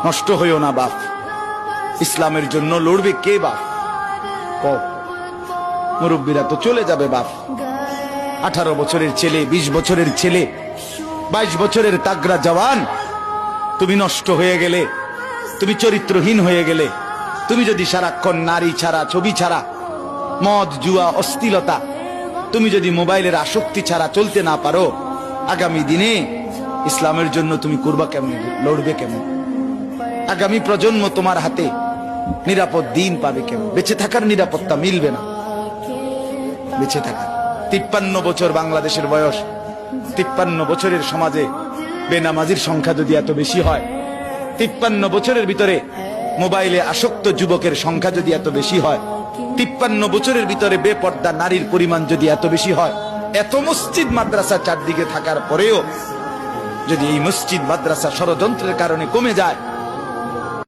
নষ্ট হইও না বাপ। ইসলামের জন্য লড়বে কে বাপ? মুরব্বীরা তো চলে যাবে বাপ। 18 বছরের ছেলে, 20 বছরের ছেলে, 22 বছরের তাগড়া জওয়ান, তুমি নষ্ট হয়ে গেলে, তুমি চরিত্রহীন হয়ে গেলে, তুমি যদি সারাক্ষণ নারী ছাড়া, ছবি ছাড়া, মদ জুয়া অশ্লীলতা, তুমি যদি মোবাইলের আসক্তি ছাড়া চলতে না পারো, আগামী দিনে ইসলামের জন্য তুমি করবা কেমন, লড়বে কেমন? আগামী প্রজন্ম তোমার হাতে নিরাপদ দিন পাবে কেমন? বেঁচে থাকার নিরাপত্তা মিলবে না। বেঁচে থাকা 53 বছর বাংলাদেশের বয়স, 53 বছরের সমাজে বেনামাজির সংখ্যা যদি এত বেশি হয়, 53 বছরের ভিতরে মোবাইলে আসক্ত যুবকের সংখ্যা যদি এত বেশি হয়, 53 বছরের ভিতরে বেপর্দা নারীর পরিমাণ যদি এত বেশি হয়, এত মসজিদ মাদ্রাসা চারদিকে থাকার পরেও যদি এই মসজিদ মাদ্রাসা ষড়যন্ত্রের কারণে কমে যায়,